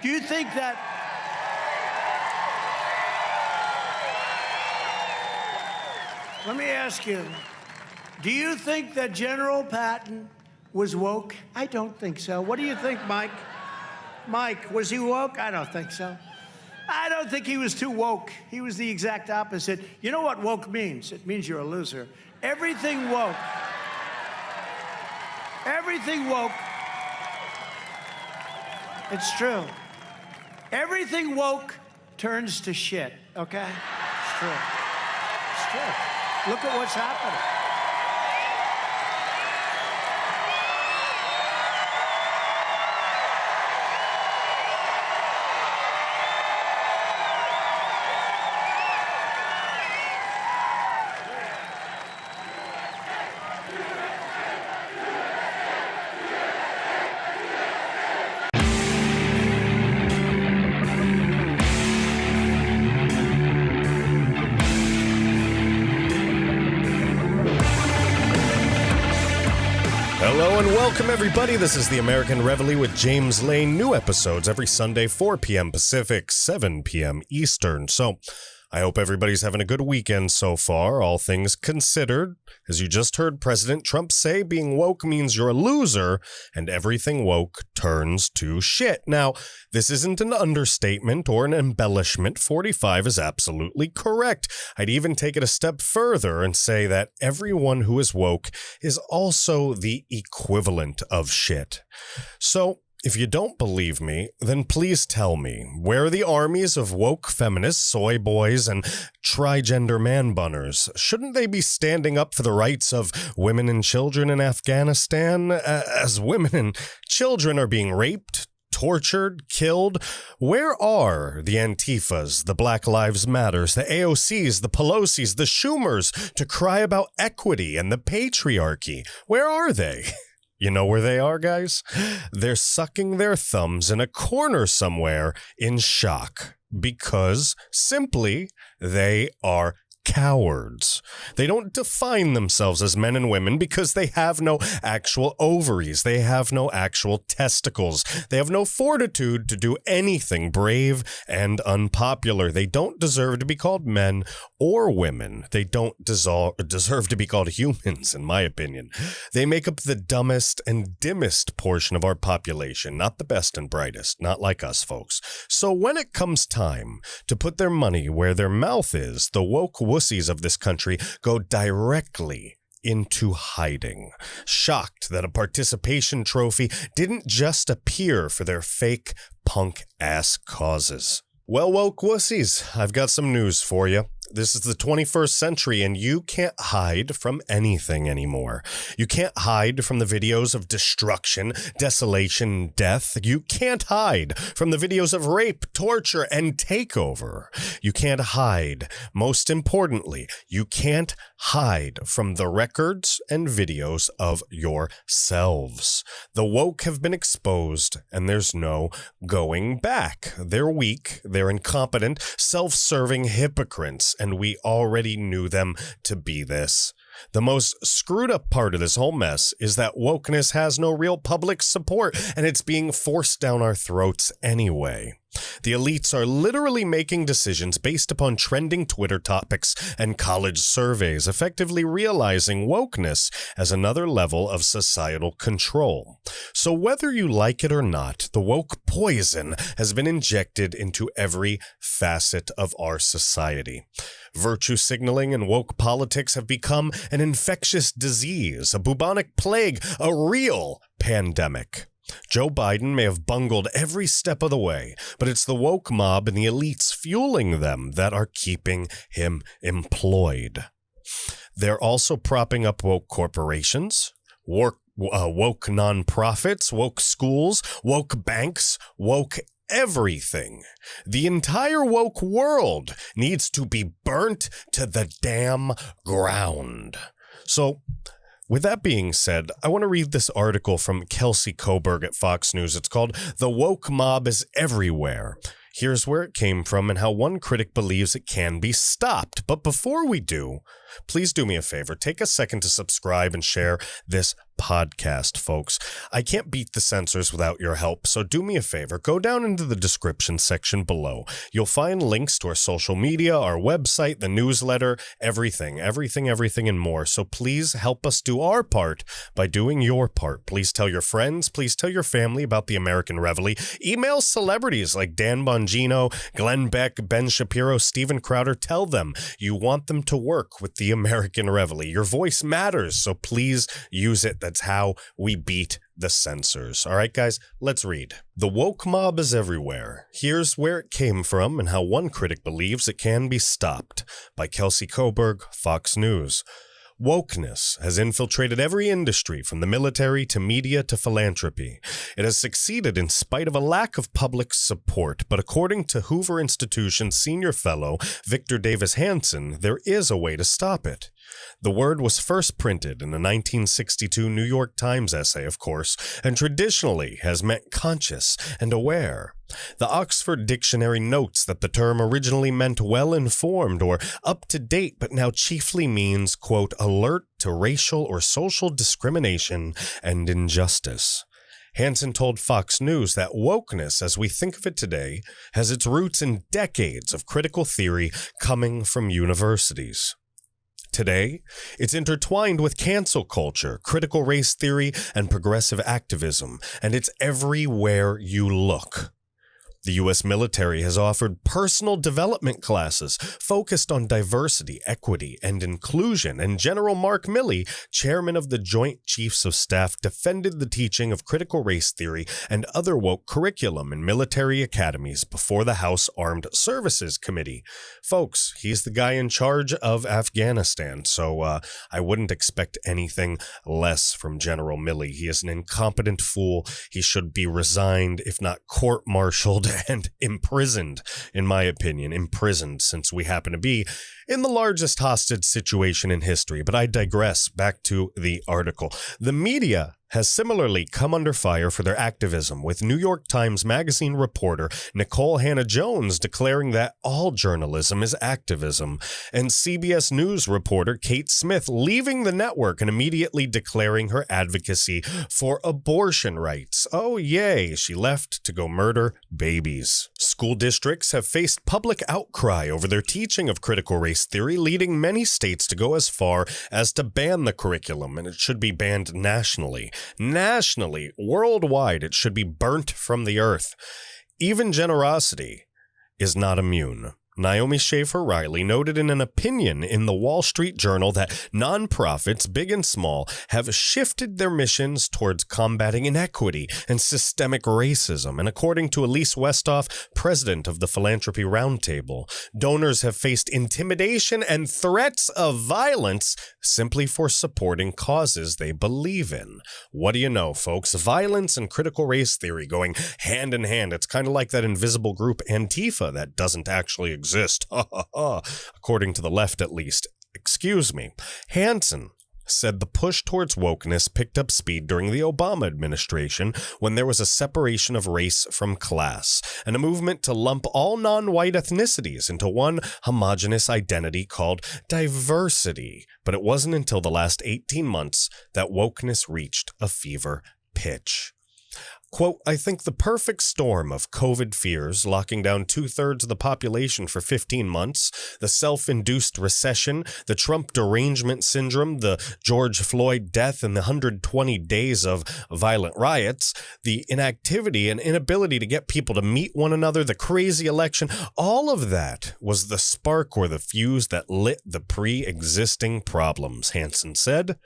Do you think that... Let me ask you, do you think that General Patton was woke? I don't think so. What do you think, Mike? Mike, was he woke? I don't think so. I don't think he was too woke. He was the exact opposite. You know what woke means? It means you're a loser. Everything woke. Everything woke. It's true. Everything woke turns to shit, okay? It's true. It's true. Look at what's happening. Hello and welcome, everybody. This is the American Reveille with James Lane. New episodes every Sunday, 4 p.m. Pacific, 7 p.m. Eastern. So I hope everybody's having a good weekend so far, all things considered. As you just heard President Trump say, being woke means you're a loser, and everything woke turns to shit. Now, this isn't an understatement or an embellishment. 45 is absolutely correct. I'd even take it a step further and say that everyone who is woke is also the equivalent of shit. So, if you don't believe me, then please tell me, where are the armies of woke feminists, soy boys, and trigender man-bunners? Shouldn't they be standing up for the rights of women and children in Afghanistan, as women and children are being raped, tortured, killed? Where are the Antifas, the Black Lives Matters, the AOCs, the Pelosi's, the Schumers to cry about equity and the patriarchy? Where are they? You know where they are, guys? They're sucking their thumbs in a corner somewhere in shock because simply they are cowards. They don't define themselves as men and women because they have no actual ovaries. They have no actual testicles. They have no fortitude to do anything brave and unpopular. They don't deserve to be called men or women. They don't deserve to be called humans, in my opinion. They make up the dumbest and dimmest portion of our population, not the best and brightest, not like us folks. So when it comes time to put their money where their mouth is, the woke wussies of this country go directly into hiding, shocked that a participation trophy didn't just appear for their fake punk-ass causes. Well, woke wussies, I've got some news for you. This is the 21st century, and you can't hide from anything anymore. You can't hide from the videos of destruction, desolation, death. You can't hide from the videos of rape, torture, and takeover. You can't hide. Most importantly, you can't hide from the records and videos of yourselves. The woke have been exposed, and there's no going back. They're weak, they're incompetent, self-serving hypocrites, and we already knew them to be this. The most screwed up part of this whole mess is that wokeness has no real public support, and it's being forced down our throats anyway. The elites are literally making decisions based upon trending Twitter topics and college surveys, effectively realizing wokeness as another level of societal control. So whether you like it or not, the woke poison has been injected into every facet of our society. Virtue signaling and woke politics have become an infectious disease, a bubonic plague, a real pandemic. Joe Biden may have bungled every step of the way, but it's the woke mob and the elites fueling them that are keeping him employed. They're also propping up woke corporations, woke nonprofits, woke schools, woke banks, woke everything. The entire woke world needs to be burnt to the damn ground. So, with that being said, I want to read this article from Kelsey Coburg at Fox News. It's called "The Woke Mob is Everywhere." Here's where it came from and how one critic believes it can be stopped. But before we do, please do me a favor. Take a second to subscribe and share this Podcast, folks. I can't beat the censors without your help, so do me a favor. Go down into the description section below. You'll find links to our social media, our website, the newsletter, everything, and more. So please help us do our part by doing your part. Please tell your friends, please tell your family about the American Reveille. Email celebrities like Dan Bongino, Glenn Beck, Ben Shapiro, Steven Crowder. Tell them you want them to work with the American Reveille. Your voice matters, so please use it. That's how we beat the censors. All right, guys, let's read. The woke mob is everywhere. Here's where it came from and how one critic believes it can be stopped. By Kelsey Coburg, Fox News. Wokeness has infiltrated every industry, from the military to media to philanthropy. It has succeeded in spite of a lack of public support, but according to Hoover Institution senior fellow Victor Davis Hanson, there is a way to stop it. The word was first printed in a 1962 New York Times essay, of course, and traditionally has meant conscious and aware. The Oxford Dictionary notes that the term originally meant well-informed or up-to-date, but now chiefly means, quote, alert to racial or social discrimination and injustice. Hansen told Fox News that wokeness, as we think of it today, has its roots in decades of critical theory coming from universities. Today, it's intertwined with cancel culture, critical race theory, and progressive activism, and it's everywhere you look. The U.S. military has offered personal development classes focused on diversity, equity, and inclusion, and General Mark Milley, chairman of the Joint Chiefs of Staff, defended the teaching of critical race theory and other woke curriculum in military academies before the House Armed Services Committee. Folks, he's the guy in charge of Afghanistan, so I wouldn't expect anything less from General Milley. He is an incompetent fool. He should be resigned, if not court-martialed, and imprisoned, in my opinion, since we happen to be in the largest hostage situation in history. But I digress. Back to the article. The media has similarly come under fire for their activism, with New York Times Magazine reporter Nicole Hannah-Jones declaring that all journalism is activism, and CBS News reporter Kate Smith leaving the network and immediately declaring her advocacy for abortion rights. Oh, yay, she left to go murder babies. School districts have faced public outcry over their teaching of critical race theory, leading many states to go as far as to ban the curriculum, and it should be banned nationally. Nationally, worldwide, it should be burnt from the earth. Even generosity is not immune. Naomi Schaefer Riley noted in an opinion in the Wall Street Journal that nonprofits, big and small, have shifted their missions towards combating inequity and systemic racism. And according to Elise Westhoff, president of the Philanthropy Roundtable, donors have faced intimidation and threats of violence simply for supporting causes they believe in. What do you know, folks? Violence and critical race theory going hand in hand. It's kind of like that invisible group Antifa that doesn't actually exist, according to the left at least. Excuse me. Hansen said the push towards wokeness picked up speed during the Obama administration when there was a separation of race from class and a movement to lump all non-white ethnicities into one homogeneous identity called diversity. But it wasn't until the last 18 months that wokeness reached a fever pitch. Quote, I think the perfect storm of COVID fears, locking down 2/3 of the population for 15 months, the self-induced recession, the Trump derangement syndrome, the George Floyd death, and the 120 days of violent riots, the inactivity and inability to get people to meet one another, the crazy election, all of that was the spark or the fuse that lit the pre-existing problems, Hansen said.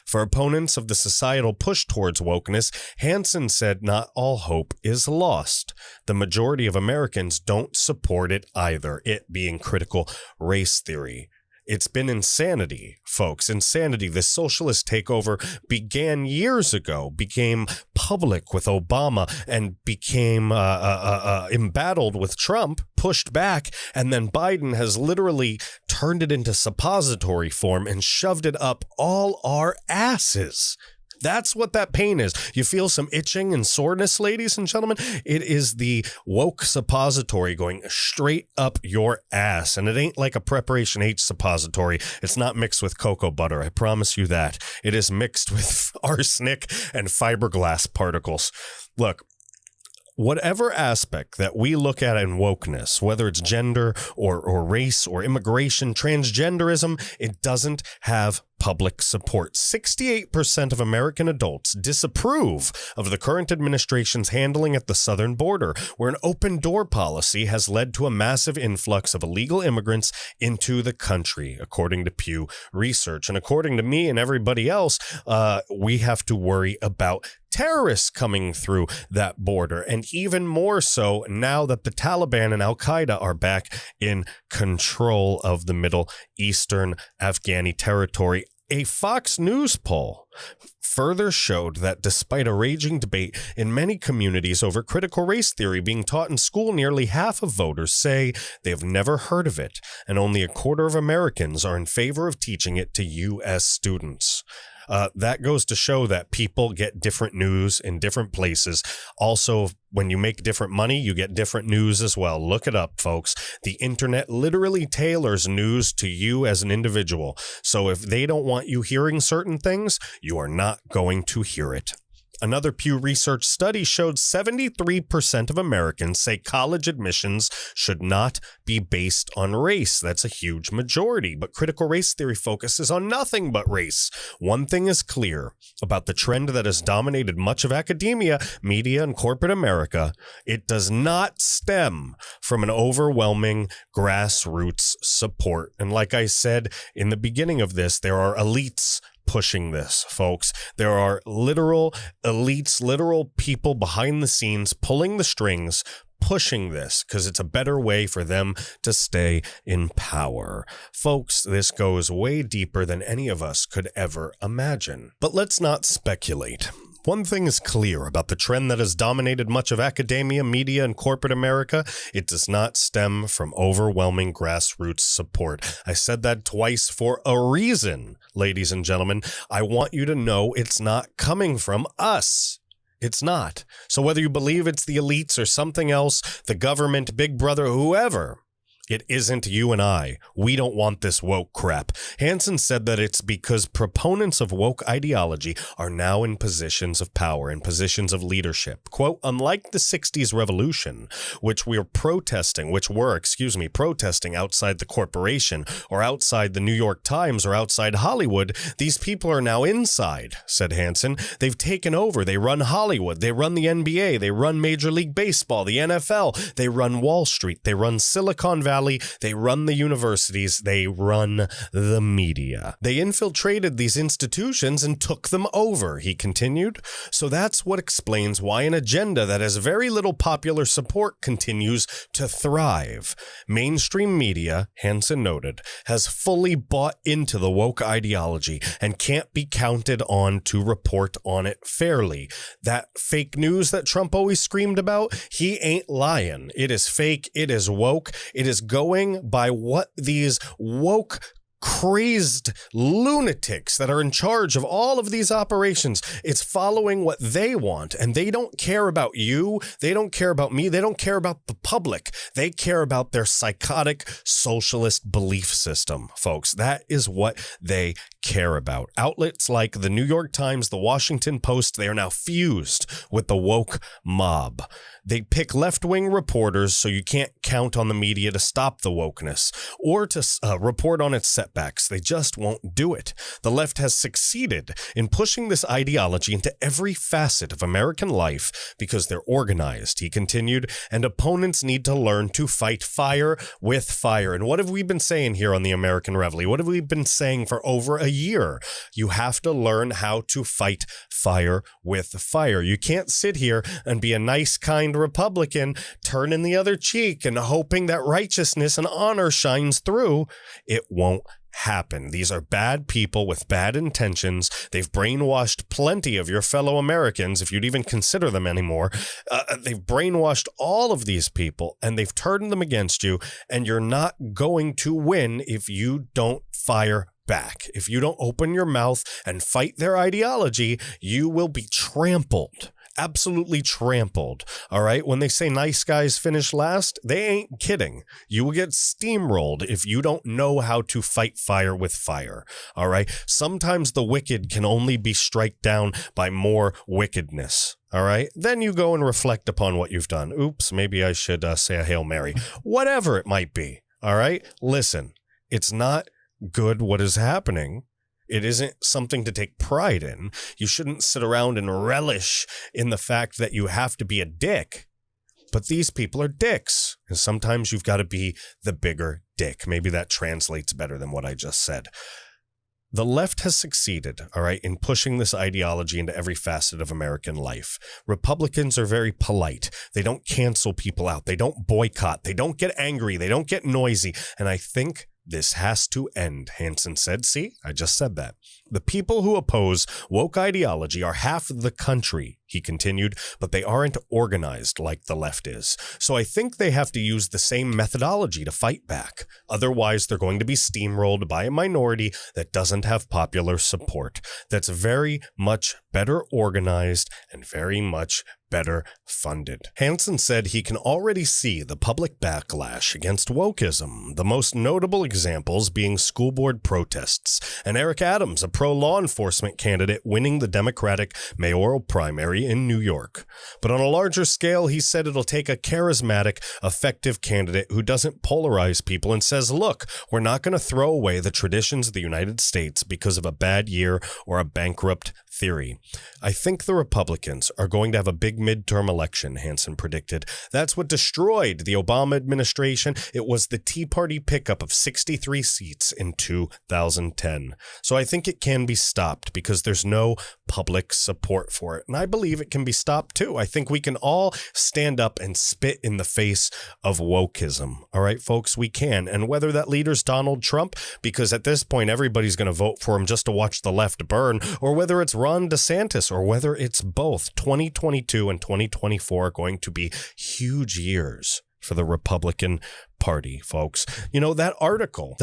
For opponents of the societal push towards wokeness, Hansen said not all hope is lost. The majority of Americans don't support it either, it being critical race theory. It's been insanity, folks. Insanity. The socialist takeover began years ago, became public with Obama, and became embattled with Trump, pushed back, and then Biden has literally turned it into suppository form and shoved it up all our asses. That's what that pain is. You feel some itching and soreness, ladies and gentlemen? It is the woke suppository going straight up your ass. And it ain't like a Preparation H suppository. It's not mixed with cocoa butter. I promise you that. It is mixed with arsenic and fiberglass particles. Look, whatever aspect that we look at in wokeness, whether it's gender or race or immigration, transgenderism, it doesn't have public support. 68% of American adults disapprove of the current administration's handling at the southern border, where an open door policy has led to a massive influx of illegal immigrants into the country, according to Pew Research. And according to me and everybody else, we have to worry about terrorists coming through that border, and even more so now that the Taliban and Al-Qaeda are back in control of the Middle Eastern Afghani territory. A Fox News poll further showed that despite a raging debate in many communities over critical race theory being taught in school, nearly half of voters say they have never heard of it, and only a quarter of Americans are in favor of teaching it to U.S. students. That goes to show that people get different news in different places. Also, when you make different money, you get different news as well. Look it up, folks. The internet literally tailors news to you as an individual. So if they don't want you hearing certain things, you are not going to hear it. Another Pew Research study showed 73% of Americans say college admissions should not be based on race. That's a huge majority, but critical race theory focuses on nothing but race. One thing is clear about the trend that has dominated much of academia, media, and corporate America. It does not stem from an overwhelming grassroots support. And like I said in the beginning of this, there are elites pushing this, folks. There are literal elites, literal people behind the scenes pulling the strings, pushing this because it's a better way for them to stay in power. Folks, this goes way deeper than any of us could ever imagine. But let's not speculate. One thing is clear about the trend that has dominated much of academia, media, and corporate America. It does not stem from overwhelming grassroots support. I said that twice for a reason, ladies and gentlemen. I want you to know it's not coming from us. It's not. So whether you believe it's the elites or something else, the government, Big Brother, whoever, it isn't you and I. We don't want this woke crap. Hansen said that it's because proponents of woke ideology are now in positions of power, in positions of leadership. Quote, unlike the 60s revolution, which were protesting outside the corporation or outside the New York Times or outside Hollywood, these people are now inside, said Hansen. They've taken over. They run Hollywood. They run the NBA. They run Major League Baseball, the NFL. They run Wall Street. They run Silicon Valley. They run the universities. They run the media. They infiltrated these institutions and took them over, he continued. So that's what explains why an agenda that has very little popular support continues to thrive. Mainstream media, Hansen noted, has fully bought into the woke ideology and can't be counted on to report on it fairly. That fake news that Trump always screamed about, he ain't lying. It is fake. It is woke. It is going by what these woke crazed lunatics that are in charge of all of these operations. It's following what they want, and they don't care about you. They don't care about me. They don't care about the public. They care about their psychotic socialist belief system, folks. That is what they care about. Outlets like the New York Times, the Washington Post, they are now fused with the woke mob. They pick left-wing reporters so you can't count on the media to stop the wokeness or to report on its setbacks. They just won't do it. The left has succeeded in pushing this ideology into every facet of American life because they're organized, he continued, and opponents need to learn to fight fire with fire. And what have we been saying here on the American Reveille? What have we been saying for over a year? You have to learn how to fight fire with fire. You can't sit here and be a nice, kind Republican, turning the other cheek and hoping that righteousness and honor shines through. It won't happen. These are bad people with bad intentions. They've brainwashed plenty of your fellow Americans, if you'd even consider them anymore. They've brainwashed all of these people, and they've turned them against you, and you're not going to win if you don't fire back. If you don't open your mouth and fight their ideology, you will be trampled. Absolutely trampled. All right. When they say nice guys finish last, they ain't kidding. You will get steamrolled if you don't know how to fight fire with fire. All right. Sometimes the wicked can only be struck down by more wickedness. All right. Then you go and reflect upon what you've done. Oops, maybe I should say a Hail Mary. Whatever it might be. All right. Listen, it's not good what is happening. It isn't something to take pride in. You shouldn't sit around and relish in the fact that you have to be a dick. But these people are dicks. And sometimes you've got to be the bigger dick. Maybe that translates better than what I just said. The left has succeeded, all right, in pushing this ideology into every facet of American life. Republicans are very polite. They don't cancel people out. They don't boycott. They don't get angry. They don't get noisy. And I think this has to end, Hansen said. See, I just said that. The people who oppose woke ideology are half of the country, he continued, but they aren't organized like the left is. So I think they have to use the same methodology to fight back. Otherwise, they're going to be steamrolled by a minority that doesn't have popular support. That's very much better organized and very much better funded. Hansen said he can already see the public backlash against wokeism, the most notable examples being school board protests, and Eric Adams, a pro-law enforcement candidate, winning the Democratic mayoral primary in New York. But on a larger scale, he said it'll take a charismatic, effective candidate who doesn't polarize people and says, look, we're not going to throw away the traditions of the United States because of a bad year or a bankrupt theory. I think the Republicans are going to have a big midterm election, Hansen predicted. That's what destroyed the Obama administration. It was the Tea Party pickup of 63 seats in 2010. So I think it can be stopped because there's no public support for it. And I believe it can be stopped too. I think we can all stand up and spit in the face of wokeism. All right, folks, we can. And whether that leader's Donald Trump, because at this point, everybody's going to vote for him just to watch the left burn, or whether it's Ron DeSantis, or whether it's both, 2022 and 2024 are going to be huge years for the Republican Party, folks. You know, that article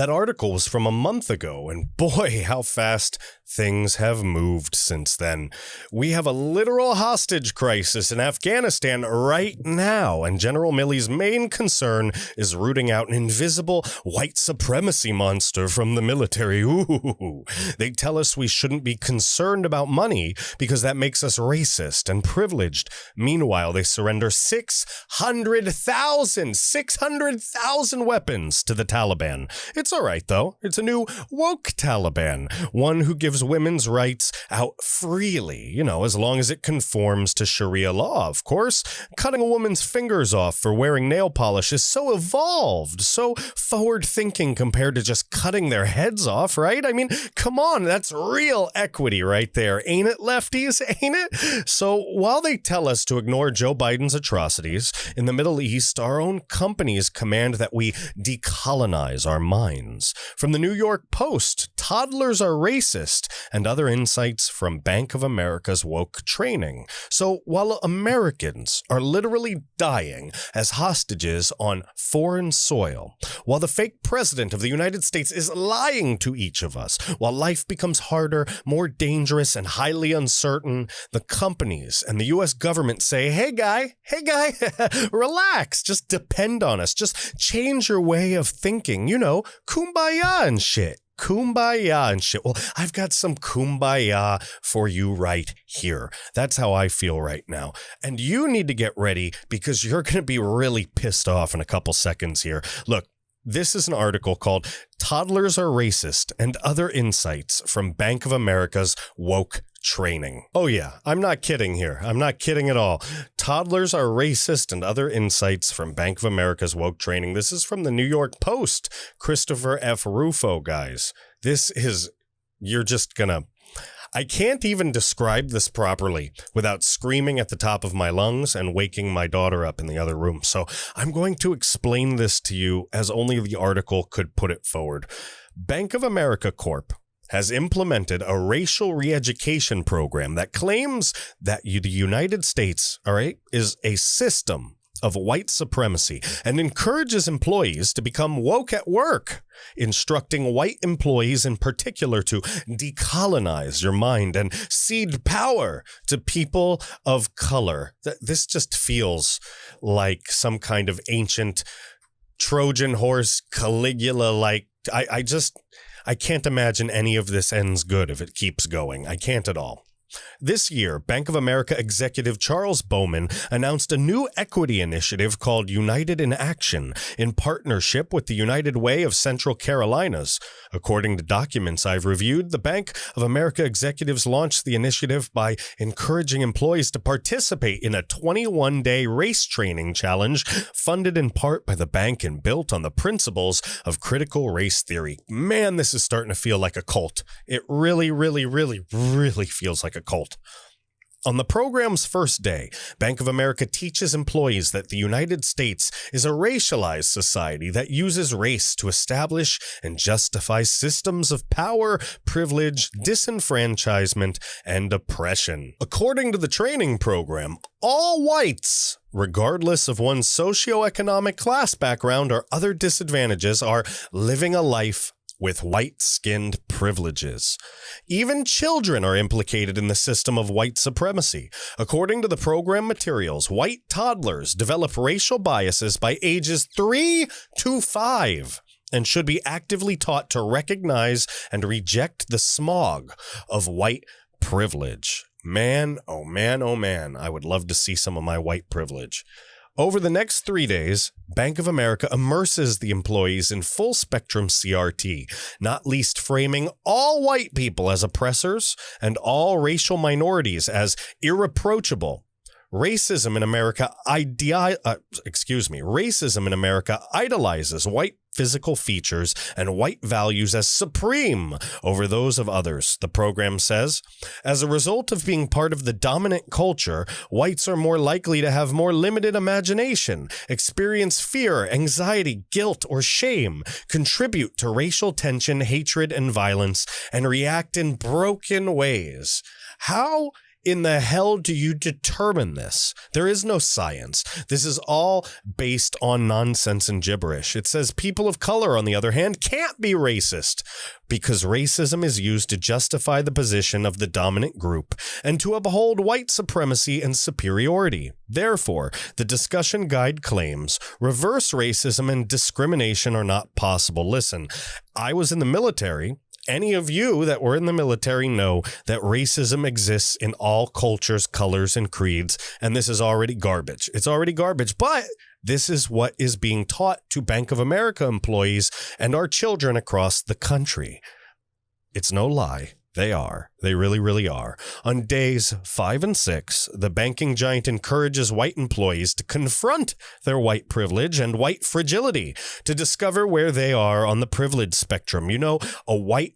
was from a month ago, and boy, how fast things have moved since then. We have a literal hostage crisis in Afghanistan right now, and General Milley's main concern is rooting out an invisible white supremacy monster from the military. Ooh, they tell us we shouldn't be concerned about money because that makes us racist and privileged. Meanwhile, they surrender 600,000 weapons to the Taliban. It's all right, though. It's a new woke Taliban, one who gives women's rights out freely, you know, as long as it conforms to Sharia law, of course. Cutting a woman's fingers off for wearing nail polish is so evolved, so forward-thinking compared to just cutting their heads off, right? I mean, come on, that's real equity right there, ain't it, lefties? Ain't it? So while they tell us to ignore Joe Biden's atrocities, in the Middle East, our own companies command that we decolonize our minds. From the New York Post, Toddlers Are Racist, and other insights from Bank of America's woke training. So while Americans are literally dying as hostages on foreign soil, while the fake president of the United States is lying to each of us, while life becomes harder, more dangerous, and highly uncertain, the companies and the U.S. government say, hey guy, relax, just depend on us, just change your way of thinking, you know, kumbaya and shit. Kumbaya and shit. Well, I've got some kumbaya for you right here. That's how I feel right now. And you need to get ready because you're going to be really pissed off in a couple seconds here. Look, this is an article called Toddlers Are Racist and Other Insights from Bank of America's Woke Training. Oh yeah, I'm not kidding here. I'm not kidding at all. Toddlers Are Racist and Other Insights from Bank of America's Woke Training. This is from the New York Post. Christopher F. Rufo, guys. This is, you're just gonna, I can't even describe this properly without screaming at the top of my lungs and waking my daughter up in the other room. So I'm going to explain this to you as only the article could put it forward. Bank of America Corp has implemented a racial re-education program that claims that the United States, all right, is a system of white supremacy and encourages employees to become woke at work, instructing white employees in particular to decolonize your mind and cede power to people of color. This just feels like some kind of ancient Trojan horse Caligula. Like, I can't imagine any of this ends good if it keeps going. I can't at all. This year, Bank of America executive Charles Bowman announced a new equity initiative called United in Action in partnership with the United Way of Central Carolinas. According to documents I've reviewed, the Bank of America executives launched the initiative by encouraging employees to participate in a 21-day race training challenge funded in part by the bank and built on the principles of critical race theory. Man, this is starting to feel like a cult. It really, really, really, really feels like a cult. On the program's first day, Bank of America teaches employees that the United States is a racialized society that uses race to establish and justify systems of power, privilege, disenfranchisement, and oppression. According to the training program, all whites, regardless of one's socioeconomic class background or other disadvantages, are living a life with white-skinned privileges. Even children are implicated in the system of white supremacy. According to the program materials, white toddlers develop racial biases by ages 3 to 5 and should be actively taught to recognize and reject the smog of white privilege. Man, oh man, oh man, I would love to see some of my white privilege. Over the next 3 days, Bank of America immerses the employees in full-spectrum CRT, not least framing all white people as oppressors and all racial minorities as irreproachable. Racism in America idolizes white physical features and white values as supreme over those of others, the program says. As a result of being part of the dominant culture, whites are more likely to have more limited imagination, experience fear, anxiety, guilt, or shame, contribute to racial tension, hatred, and violence, and react in broken ways. How in the hell do you determine this? There is no science. This is all based on nonsense and gibberish. It says people of color, on the other hand, can't be racist because racism is used to justify the position of the dominant group and to uphold white supremacy and superiority. Therefore, the discussion guide claims reverse racism and discrimination are not possible. Listen, I was in the military. Any of you that were in the military know that racism exists in all cultures, colors, and creeds, and this is already garbage. It's already garbage, but this is what is being taught to Bank of America employees and our children across the country. It's no lie. They are. They really, really are. On days 5 and 6, the banking giant encourages white employees to confront their white privilege and white fragility to discover where they are on the privilege spectrum. You know, a white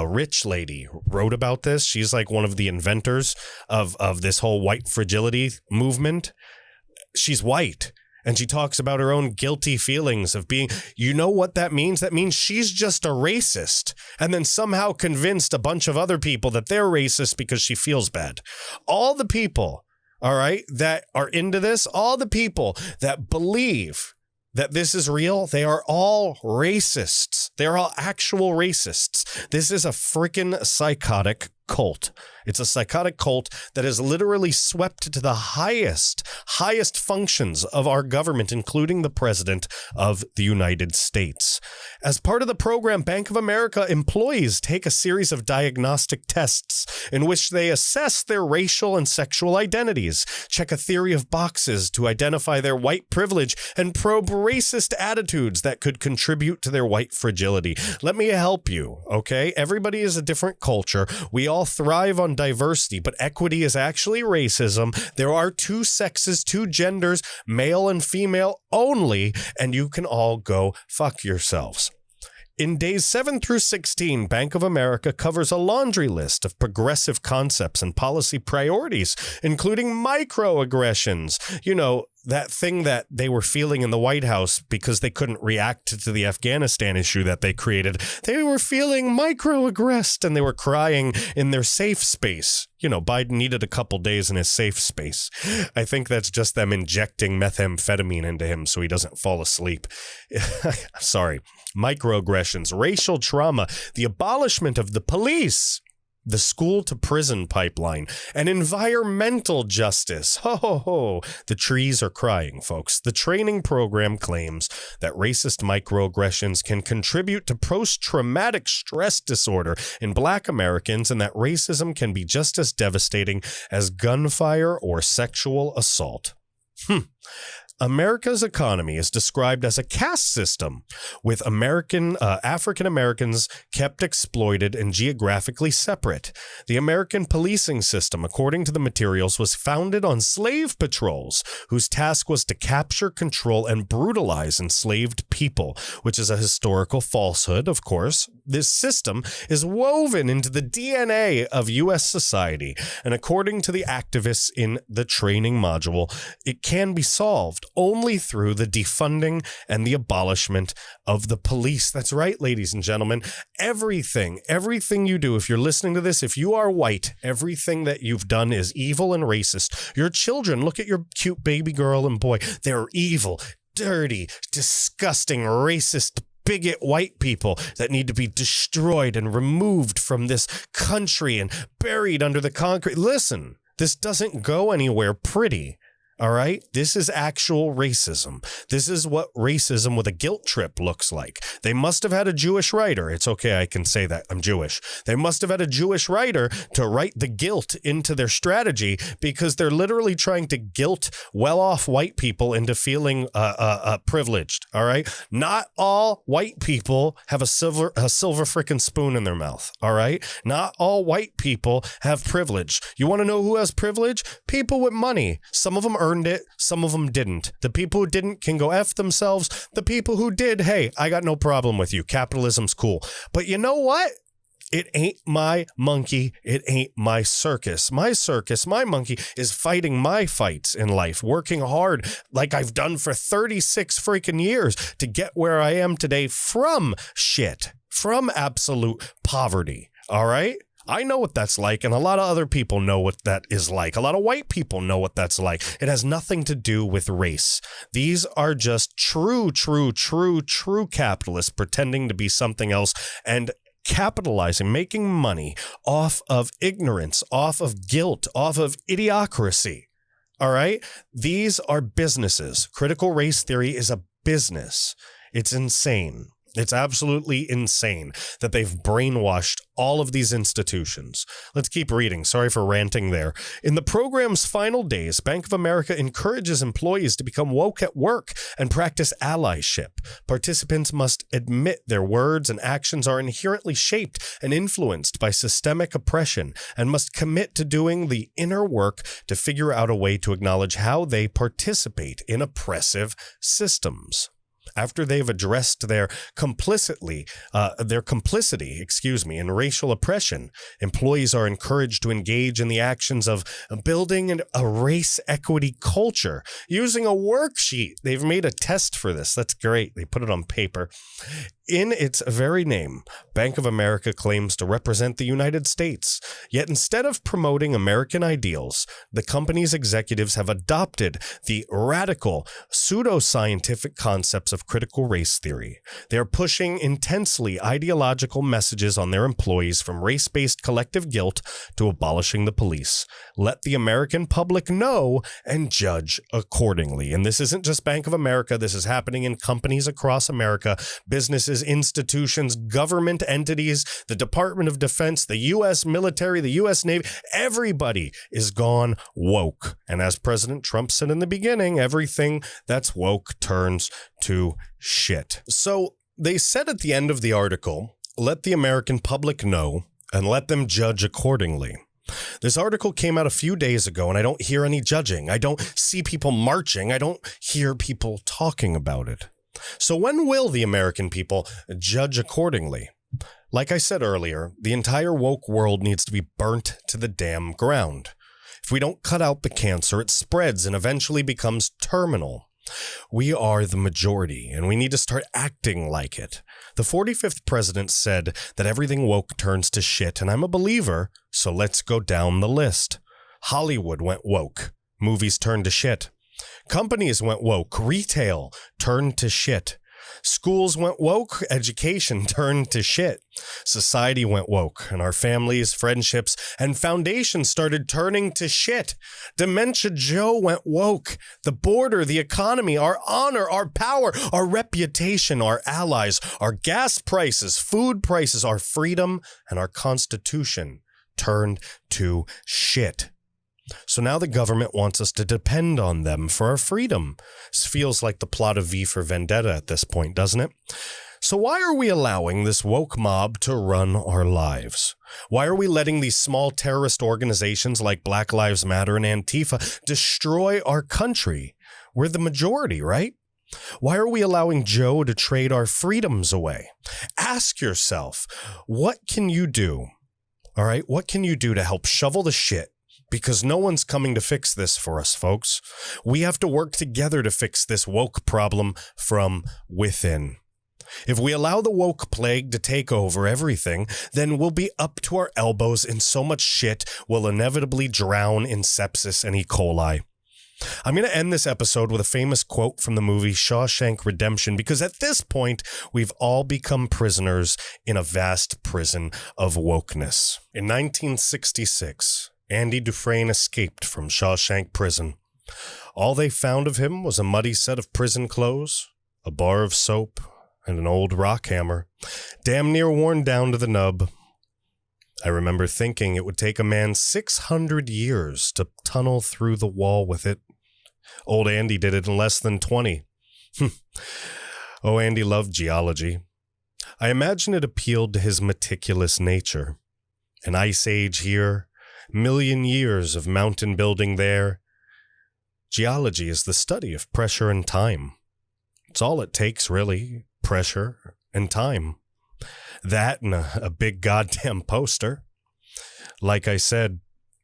rich lady wrote about this. She's like one of the inventors of this whole white fragility movement. She's white. And she talks about her own guilty feelings of being, you know what that means? That means she's just a racist and then somehow convinced a bunch of other people that they're racist because she feels bad. All the people, all right, that are into this, all the people that believe that this is real, they are all racists. They're all actual racists. This is a freaking psychotic cult. It's a psychotic cult that has literally swept to the highest functions of our government, including the president of the United States. As part of the program, Bank of America employees take a series of diagnostic tests in which they assess their racial and sexual identities, check a theory of boxes to identify their white privilege, and probe racist attitudes that could contribute to their white fragility. Let me help you, okay? Everybody is a different culture. We all thrive on diversity, but equity is actually racism. There are 2 sexes, 2 genders, male and female only, and you can all go fuck yourselves. In days 7 through 16, Bank of America covers a laundry list of progressive concepts and policy priorities, including microaggressions. You know, that thing that they were feeling in the White House because they couldn't react to the Afghanistan issue that they created. They were feeling microaggressed and they were crying in their safe space. You know, Biden needed a couple days in his safe space. I think that's just them injecting methamphetamine into him so he doesn't fall asleep. Sorry. Microaggressions, racial trauma, the abolishment of the police, the school to prison pipeline, and environmental justice. Ho, ho, ho. The trees are crying, folks. The training program claims that racist microaggressions can contribute to post-traumatic stress disorder in Black Americans and that racism can be just as devastating as gunfire or sexual assault. America's economy is described as a caste system, with African Americans kept exploited and geographically separate. The American policing system, according to the materials, was founded on slave patrols, whose task was to capture, control, and brutalize enslaved people, which is a historical falsehood, of course. This system is woven into the DNA of U.S. society, and according to the activists in the training module, it can be solved only through the defunding and the abolishment of the police. That's right, ladies and gentlemen. Everything you do, if you're listening to this, if you are white, everything that you've done is evil and racist. Your children, look at your cute baby girl and boy. They're evil, dirty, disgusting, racist, bigot white people that need to be destroyed and removed from this country and buried under the concrete. Listen, this doesn't go anywhere pretty. All right. This is actual racism. This is what racism with a guilt trip looks like. They must have had a Jewish writer. It's okay. I can say that. I'm Jewish. They must have had a Jewish writer to write the guilt into their strategy because they're literally trying to guilt well-off white people into feeling privileged. All right. Not all white people have a silver frickin' spoon in their mouth. All right. Not all white people have privilege. You want to know who has privilege? People with money. Some of them earned it. Some of them didn't. The people who didn't can go F themselves. The people who did, hey, I got no problem with you. Capitalism's cool. But you know what? It ain't my monkey. It ain't my circus. My circus, my monkey is fighting my fights in life, working hard like I've done for 36 freaking years to get where I am today from shit, from absolute poverty. All right? I know what that's like, and a lot of other people know what that is like. A lot of white people know what that's like. It has nothing to do with race. These are just true capitalists pretending to be something else and capitalizing, making money off of ignorance, off of guilt, off of idiocracy. All right? These are businesses. Critical race theory is a business. It's insane. It's absolutely insane that they've brainwashed all of these institutions. Let's keep reading. Sorry for ranting there. In the program's final days, Bank of America encourages employees to become woke at work and practice allyship. Participants must admit their words and actions are inherently shaped and influenced by systemic oppression and must commit to doing the inner work to figure out a way to acknowledge how they participate in oppressive systems. After they've addressed their complicity, in racial oppression, employees are encouraged to engage in the actions of building a race equity culture using a worksheet. They've made a test for this. That's great. They put it on paper. In its very name, Bank of America claims to represent the United States. Yet instead of promoting American ideals, the company's executives have adopted the radical, pseudoscientific concepts of critical race theory. They are pushing intensely ideological messages on their employees, from race-based collective guilt to abolishing the police. Let the American public know and judge accordingly. And this isn't just Bank of America. This is happening in companies across America, businesses, institutions, government entities, the Department of Defense, the U.S. military, the U.S. Navy. Everybody is gone woke. And as President Trump said in the beginning, everything that's woke turns to shit. So they said at the end of the article, let the American public know and let them judge accordingly. This article came out a few days ago, and I don't hear any judging. I don't see people marching. I don't hear people talking about it. So when will the American people judge accordingly? Like I said earlier, the entire woke world needs to be burnt to the damn ground. If we don't cut out the cancer, it spreads and eventually becomes terminal. We are the majority, and we need to start acting like it. The 45th president said that everything woke turns to shit, and I'm a believer, so let's go down the list. Hollywood went woke. Movies turned to shit. Companies went woke. Retail turned to shit. Schools went woke. Education turned to shit. Society went woke, and our families, friendships, and foundations started turning to shit. Dementia Joe went woke. The border, the economy, our honor, our power, our reputation, our allies, our gas prices, food prices, our freedom, and our Constitution turned to shit. So now the government wants us to depend on them for our freedom. This feels like the plot of V for Vendetta at this point, doesn't it? So why are we allowing this woke mob to run our lives? Why are we letting these small terrorist organizations like Black Lives Matter and Antifa destroy our country? We're the majority, right? Why are we allowing Joe to trade our freedoms away? Ask yourself, what can you do? All right, what can you do to help shovel the shit? Because no one's coming to fix this for us, folks. We have to work together to fix this woke problem from within. If we allow the woke plague to take over everything, then we'll be up to our elbows in so much shit we'll inevitably drown in sepsis and E. coli. I'm going to end this episode with a famous quote from the movie Shawshank Redemption, because at this point, we've all become prisoners in a vast prison of wokeness. In 1966, Andy Dufresne escaped from Shawshank Prison. All they found of him was a muddy set of prison clothes, a bar of soap, and an old rock hammer, damn near worn down to the nub. I remember thinking it would take a man 600 years to tunnel through the wall with it. Old Andy did it in less than 20. Oh, Andy loved geology. I imagine it appealed to his meticulous nature. An ice age here, million years of mountain building there. Geology is the study of pressure and time. It's all it takes, really, pressure and time. That and a big goddamn poster. Like I said,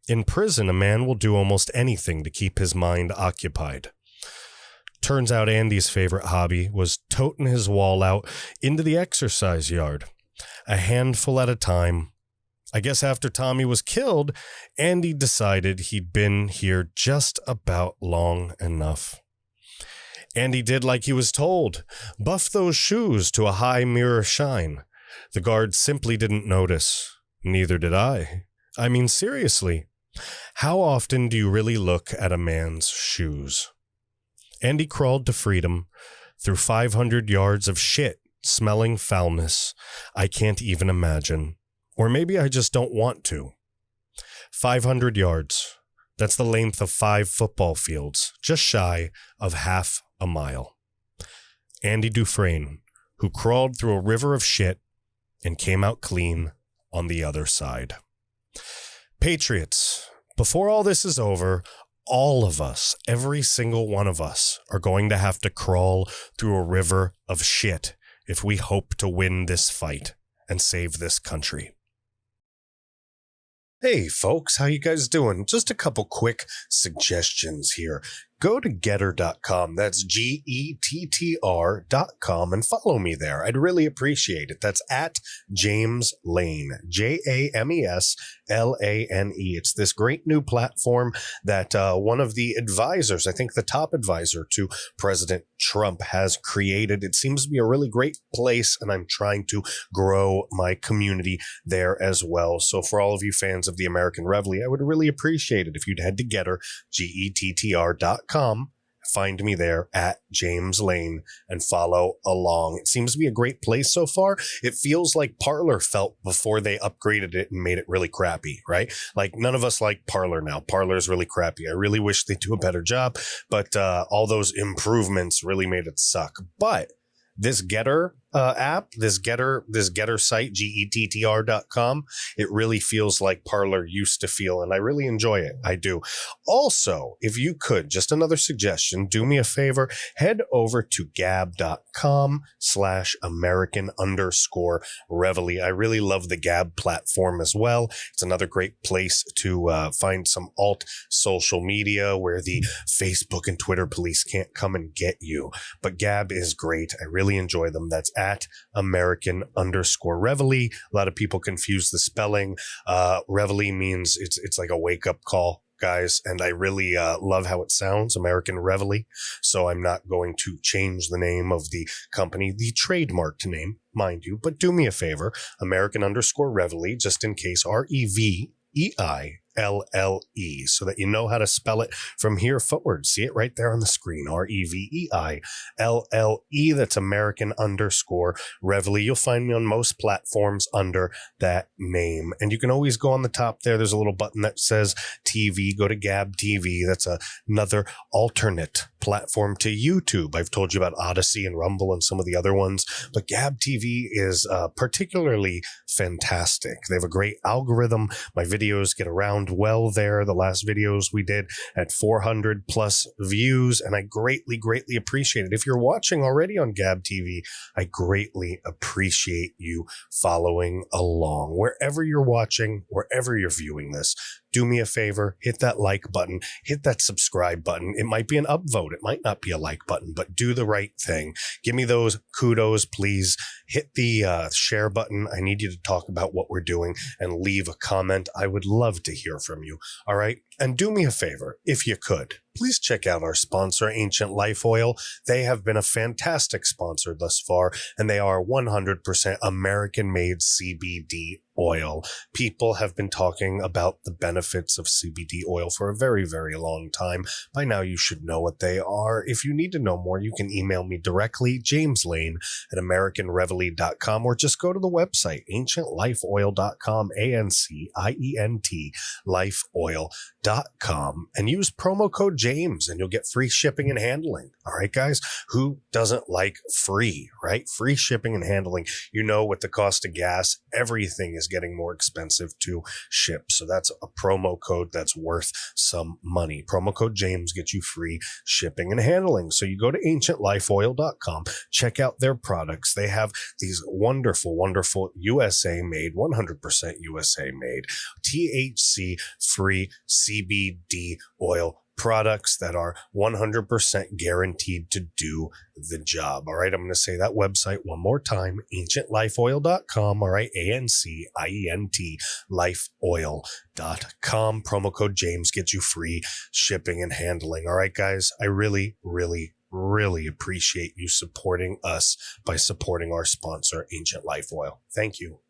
in prison, a man will do almost anything to keep his mind occupied. Turns out Andy's favorite hobby was toting his wall out into the exercise yard, a handful at a time. I guess after Tommy was killed, Andy decided he'd been here just about long enough. Andy did like he was told, buff those shoes to a high mirror shine. The guard simply didn't notice. Neither did I. I mean, seriously, how often do you really look at a man's shoes? Andy crawled to freedom through 500 yards of shit, smelling foulness I can't even imagine. Or maybe I just don't want to. 500 yards. That's the length of 5 football fields, just shy of half a mile. Andy Dufresne, who crawled through a river of shit and came out clean on the other side. Patriots, before all this is over, all of us, every single one of us, are going to have to crawl through a river of shit if we hope to win this fight and save this country. Hey folks, how you guys doing? Just a couple quick suggestions here. Go to getter.com, that's GETTR.com, and follow me there. I'd really appreciate it. That's at James Lane, JAMESLANE. It's this great new platform that one of the advisors, I think the top advisor to President Trump, has created. It seems to be a really great place, and I'm trying to grow my community there as well. So for all of you fans of the American Reveille, I would really appreciate it if you'd head to Getter, GETTR.com. Find me there at James Lane and follow along. It seems to be a great place so far. It feels like Parler felt before they upgraded it and made it really crappy, right? Like none of us like Parler now. Parler is really crappy. I really wish they'd do a better job, but all those improvements really made it suck. But this Getter, app, this Getter site, gettr.com. It really feels like Parler used to feel, and I really enjoy it. I do. Also, if you could, just another suggestion, do me a favor, head over to gab.com/American_Reveille. I really love the Gab platform as well. It's another great place to find some alt social media where the Facebook and Twitter police can't come and get you. But Gab is great. I really enjoy them. That's at American_Reveille. A lot of people confuse the spelling. Reveille means it's like a wake up call, guys. And I really love how it sounds, American Reveille. So I'm not going to change the name of the company, the trademarked name, mind you. But do me a favor, American_Reveille, just in case, REVEILLE, so that you know how to spell it from here forward. See it right there on the screen. REVEILLE. That's American_Reveille. You'll find me on most platforms under that name. And you can always go on the top there. There's a little button that says TV. Go to Gab TV. That's another alternate platform to YouTube. I've told you about Odyssey and Rumble and some of the other ones, but Gab TV is particularly fantastic. They have a great algorithm. My videos get around well there. The last videos we did at 400 plus views, and I greatly appreciate it. If you're watching already on Gab TV, I greatly appreciate you following along. Wherever you're watching, wherever you're viewing this, do me a favor, hit that like button, hit that subscribe button. It might be an upvote. It might not be a like button, but do the right thing. Give me those kudos, please. Hit the share button. I need you to talk about what we're doing and leave a comment. I would love to hear from you. All right. And do me a favor, if you could, please check out our sponsor, Ancient Life Oil. They have been a fantastic sponsor thus far, and they are 100% American-made CBD oil. People have been talking about the benefits of CBD oil for a very, very long time. By now, you should know what they are. If you need to know more, you can email me directly, James Lane at AmericanReveille.com, or just go to the website, ancientlifeoil.com, ANCIENT, lifeoil.com, and use promo code James, and you'll get free shipping and handling. All right, guys, who doesn't like free, right? Free shipping and handling. You know, with the cost of gas, everything is getting more expensive to ship. So that's a promo code that's worth some money. Promo code James gets you free shipping and handling. So you go to ancientlifeoil.com, check out their products. They have these wonderful, wonderful USA made, 100% USA made, THC free CBD oil products that are 100% guaranteed to do the job. All right. I'm going to say that website one more time, ancientlifeoil.com. All right. ANCIENT lifeoil.com. Promo code James gets you free shipping and handling. All right, guys. I really appreciate you supporting us by supporting our sponsor, Ancient Life Oil. Thank you.